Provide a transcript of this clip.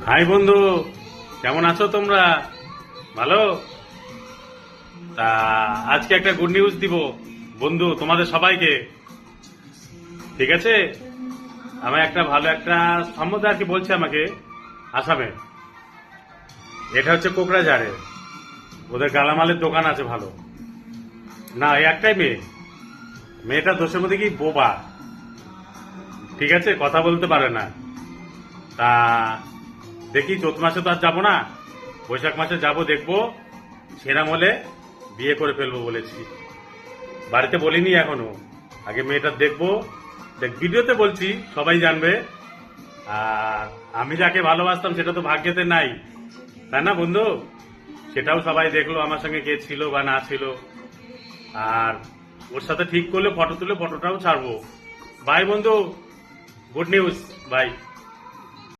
High বন্ধু, কেমন আছো তোমরা? ভালো? তা আজকে একটা গুড নিউজ দিব বন্ধু তোমাদের সবাইকে। ঠিক আছে, আমি একটা ভালো একটা সম্বন্ধে আর কি বলছে আমাকে আসামে। এটা হচ্ছে কোকরাঝাড়ে, ওদের গালামালের দোকান আছে ভালো। না, এই একটাই মেয়ে, মেয়েটা দোষের মধ্যে কি বোবা। ঠিক আছে, কথা বলতে পারে না। তা দেখি চৈত মাসে তো আর যাবো না, বৈশাখ মাসে যাব, দেখবো সেরাম হলে বিয়ে করে ফেলবো বলেছি। বাড়িতে বলিনি এখনো, আগে মেয়েটা দেখবো। দেখ, ভিডিওতে বলছি, সবাই জানবে। আর আমি যাকে ভালোবাসতাম সেটা তো ভাগ্যেতে নাই, তাই না বন্ধু? সেটাও সবাই দেখলো আমার সঙ্গে কে ছিল বা না ছিল। আর ওর সাথে ঠিক করলে ফটো তুলে ফটোটাও ছাড়বো। বাই বন্ধু, গুড নিউজ, বাই।